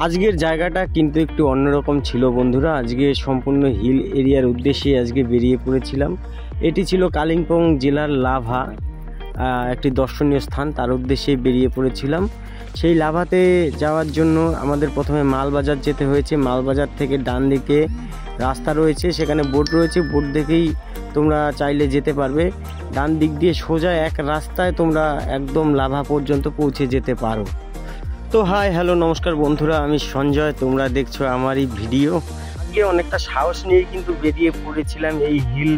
আজকের জায়গাটা কিন্তু একটু অন্যরকম ছিল বন্ধুরা। আজকে সম্পূর্ণ হিল এরিয়ার উদ্দেশ্যে আজকে বেরিয়ে পড়েছিলাম। এটি ছিল কালিম্পং জেলার লাভা, একটি দর্শনীয় স্থান, তার উদ্দেশ্যে বেরিয়ে পড়েছিলাম। সেই লাভাতে যাওয়ার জন্য আমাদের প্রথমে মালবাজার যেতে হয়েছে। মালবাজার থেকে ডান দিকে রাস্তা রয়েছে, সেখানে বোট রয়েছে, বোট দেখেই তোমরা চাইলে যেতে পারবে। ডান দিক দিয়ে সোজা এক রাস্তায় তোমরা একদম লাভা পর্যন্ত পৌঁছে যেতে পারো। তো হাই হ্যালো নমস্কার বন্ধুরা, আমি সঞ্জয়, তোমরা দেখছো আমার এই ভিডিও। আজকে অনেকটা সাহস নিয়ে কিন্তু বেরিয়ে পড়েছিলাম এই হিল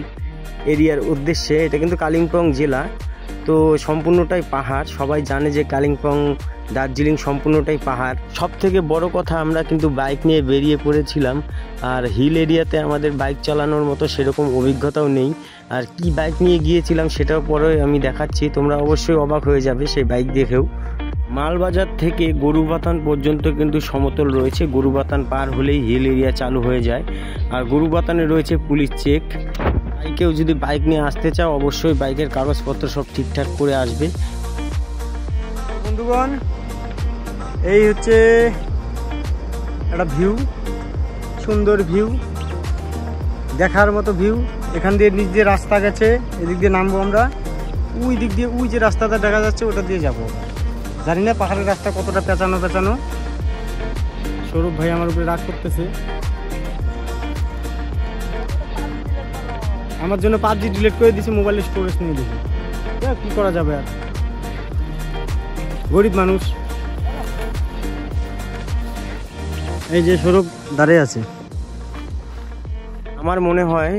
এরিয়ার উদ্দেশ্যে। এটা কিন্তু কালিম্পং জেলা, তো সম্পূর্ণটাই পাহাড়। সবাই জানে যে কালিম্পং দার্জিলিং সম্পূর্ণটাই পাহাড়। সব থেকে বড় কথা, আমরা কিন্তু বাইক নিয়ে বেরিয়ে পড়েছিলাম। আর হিল এরিয়াতে আমাদের বাইক চালানোর মতো সেরকম অভিজ্ঞতাও নেই। আর কি বাইক নিয়ে গিয়েছিলাম সেটাও পরে আমি দেখাচ্ছি, তোমরা অবশ্যই অবাক হয়ে যাবে সেই বাইক দেখেও। মালবাজার থেকে গরুবাথান পর্যন্ত কিন্তু সমতল রয়েছে। গরুবাথান পার হলেই হিল এরিয়া চালু হয়ে যায়। আর গরুবাথানে রয়েছে পুলিশ চেক। কেউ যদি বাইক নিয়ে আসতে চাও অবশ্যই বাইকের কাগজপত্র সব ঠিকঠাক করে আসবে। বন্ধুগণ, এই হচ্ছে একটা ভিউ, সুন্দর ভিউ, দেখার মতো ভিউ। এখান দিয়ে নিচ দিয়ে রাস্তা গেছে, এদিক দিয়ে নামবো আমরা। ওই দিক দিয়ে ওই যে রাস্তাটা দেখা যাচ্ছে ওটা দিয়ে যাবো। জানি না পাহাড়ের রাস্তা কতটা পেঁচানো। সৌরভ ভাই আমার উপরে রাগ করতেছে, আমার জন্য PUBG ডিলিট করে দিয়েছে, মোবাইলের স্টোরেজ নিয়ে দিয়েছে। কি করা যাবে, আর গরিব মানুষ। এই যে সৌরভ দাঁড়িয়ে আছে। আমার মনে হয়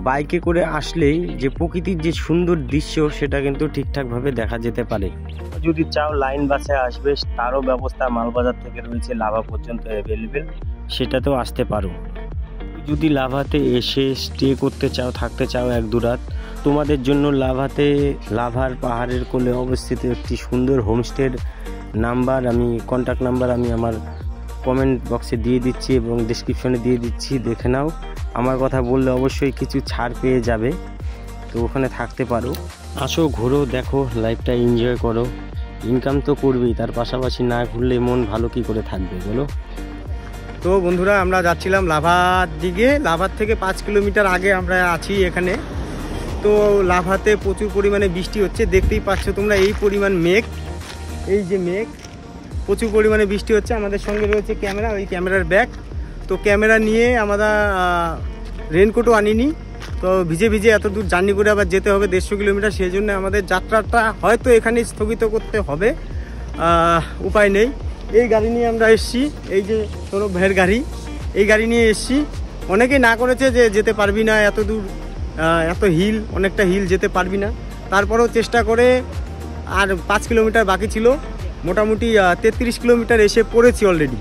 বাইকে করে আসলেই যে প্রকৃতির যে সুন্দর দৃশ্য সেটা কিন্তু ঠিকঠাকভাবে দেখা যেতে পারে। যদি চাও লাইন বাসে আসবে, তারও ব্যবস্থা মালবাজার থেকে রয়েছে, লাভা পর্যন্ত অ্যাভেলেবেল, সেটাতেও আসতে পারো। যদি লাভাতে এসে স্টে করতে চাও, থাকতে চাও এক দু রাত, তোমাদের জন্য লাভাতে লাভার পাহাড়ের কোলে অবস্থিত একটি সুন্দর হোমস্টের নাম্বার, কন্ট্যাক্ট নাম্বার আমি আমার কমেন্ট বক্সে দিয়ে দিচ্ছি এবং ডেসক্রিপশনে দিয়ে দিচ্ছি, দেখে নাও। আমার কথা বললে অবশ্যই কিছু ছাড় পেয়ে যাবে, তো ওখানে থাকতে পারো। আসো, ঘোরো, দেখো, লাইফটা এনজয় করো। ইনকাম তো করবেই, তার পাশাপাশি না ঘুরলে মন ভালো কি করে থাকবে বলো। তো বন্ধুরা, আমরা যাচ্ছিলাম লাভার দিকে। লাভার থেকে 5 কিলোমিটার আগে আমরা আছি এখানে। তো লাভাতে প্রচুর পরিমাণে বৃষ্টি হচ্ছে, দেখতেই পাচ্ছ তোমরা। এই পরিমাণ মেঘ, এই যে মেঘ, প্রচুর পরিমাণে বৃষ্টি হচ্ছে। আমাদের সঙ্গে রয়েছে ক্যামেরা, ওই ক্যামেরার ব্যাগ। তো ক্যামেরা নিয়ে আমরা রেনকোটও আনিনি। তো ভিজে ভিজে এত দূর জার্নি করে আবার যেতে হবে 150 কিলোমিটার, সেই জন্য আমাদের যাত্রাটা হয়তো এখানে স্থগিত করতে হবে, উপায় নেই। এই গাড়ি নিয়ে আমরা এসছি, এই যে সৌরভ ভাইয়ের গাড়ি, এই গাড়ি নিয়ে এসছি। অনেকেই না করেছে যে যেতে পারবি না এত দূর, এত হিল, অনেকটা হিল যেতে পারবি না। তারপরেও চেষ্টা করে, আর 5 কিলোমিটার বাকি ছিল, মোটামুটি 33 কিলোমিটার এসে পড়েছি অলরেডি।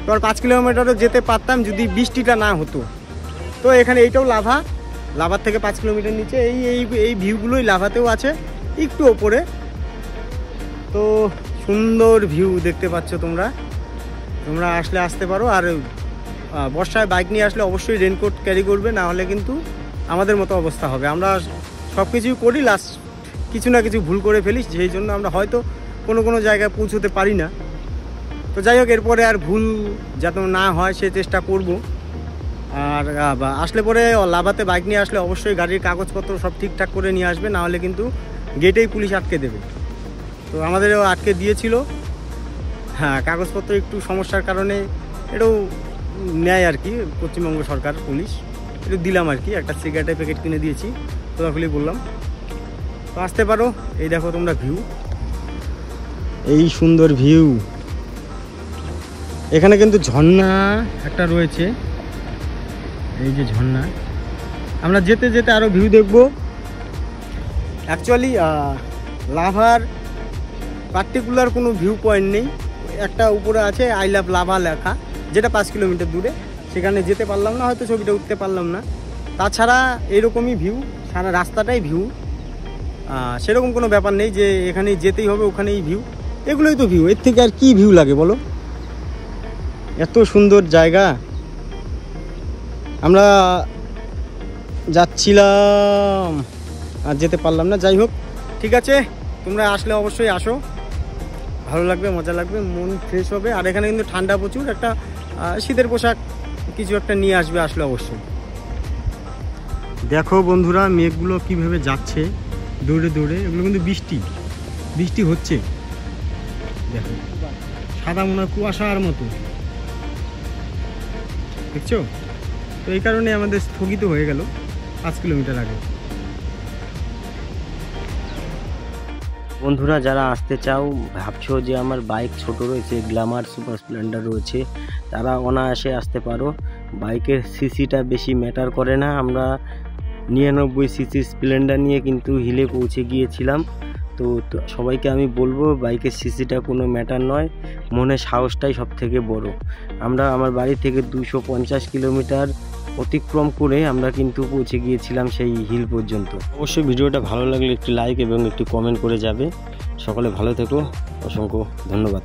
তো আর 5 কিলোমিটারও যেতে পারতাম যদি বৃষ্টিটা না হতো। তো এখানে এইটাও লাভার থেকে 5 কিলোমিটার নিচে। এই ভিউগুলোই লাভাতেও আছে, একটু ওপরে। তো সুন্দর ভিউ দেখতে পাচ্ছ তোমরা আসলে আসতে পারো। আর বর্ষায় বাইক নিয়ে আসলে অবশ্যই রেনকোট ক্যারি করবে, না হলে কিন্তু আমাদের মতো অবস্থা হবে। আমরা সব কিছুই করি, লাস্ট কিছু না কিছু ভুল করে ফেলি, সেই জন্য আমরা হয়তো কোনো জায়গায় পৌঁছতে পারি না। তো যাই হোক, এরপরে আর ভুল যাতে না হয় সে চেষ্টা করব। আর আসলে পরে লাভাতে বাইক নিয়ে আসলে অবশ্যই গাড়ির কাগজপত্র সব ঠিকঠাক করে নিয়ে আসবে, না হলে কিন্তু গেটেই পুলিশ আটকে দেবে। তো আমাদেরও আটকে দিয়েছিল। হ্যাঁ, কাগজপত্র একটু সমস্যার কারণে এটাও নেয় আর কি, পশ্চিমবঙ্গ সরকার, পুলিশ একটু দিলাম আর কি। একটা সিগারেটের প্যাকেট কিনে দিয়েছি, খোলাখুলি বললাম। তো আসতে পারো। এই দেখো তোমরা ভিউ, এই সুন্দর ভিউ। এখানে কিন্তু ঝর্ণা একটা রয়েছে, এই যে ঝর্ণা। আমরা যেতে যেতে আরও ভিউ দেখব। অ্যাকচুয়ালি লাভার পার্টিকুলার কোনো ভিউ পয়েন্ট নেই, একটা উপরে আছে আই লাভ লাভা লেখা, যেটা 5 কিলোমিটার দূরে। সেখানে যেতে পারলাম না, হয়তো ছবিটা উঠতে পারলাম না। তাছাড়া এরকমই ভিউ, সারা রাস্তাটাই ভিউ। সেরকম কোনো ব্যাপার নেই যে এখানেই যেতেই হবে, ওখানেই ভিউ। এগুলোই তো ভিউ, এর থেকে আর কি ভিউ লাগে বলো। এত সুন্দর জায়গা। আমরা যাচ্ছিলাম, আর যেতে পারলাম না। যাই হোক, ঠিক আছে, তোমরা আসলে অবশ্যই আসো, ভালো লাগবে, মজা লাগবে, মন ফ্রেশ হবে। আর এখানে কিন্তু ঠান্ডা প্রচুর, একটা শীতের পোশাক কিছু একটা নিয়ে আসবে আসলে অবশ্যই। দেখো বন্ধুরা মেঘগুলো কিভাবে যাচ্ছে দৌড়ে দৌড়ে, এগুলো কিন্তু বৃষ্টি হচ্ছে। দেখো সাদা মনে হয় কুয়াশার মতো, দেখছো? তো এই কারণে আমাদের স্থগিত হয়ে গেল 5 কিলোমিটার আগে। বন্ধুরা যারা আসতে চাও, ভাবছো যে আমার বাইক ছোট রয়েছে, গ্ল্যামার সুপার স্প্লেন্ডার রয়েছে, তারা অনায়াসে আসতে পারো। বাইকের সিসিটা বেশি ম্যাটার করে না। আমরা 99 সিসি স্প্লেন্ডার নিয়ে কিন্তু হিলে পৌঁছে গিয়েছিলাম। তো সবাইকে আমি বলবো বাইকের সিসিটা কোনো ম্যাটার নয়, মনে সাহসটাই সব থেকে বড়। আমার বাড়ি থেকে 250 কিলোমিটার অতিক্রম করে আমরা কিন্তু পৌঁছে গিয়েছিলাম সেই হিল পর্যন্ত। অবশ্যই ভিডিওটা ভালো লাগলে একটি লাইক এবং একটি কমেন্ট করে যাবে। সকলে ভালো থেকো, অসংখ্য ধন্যবাদ।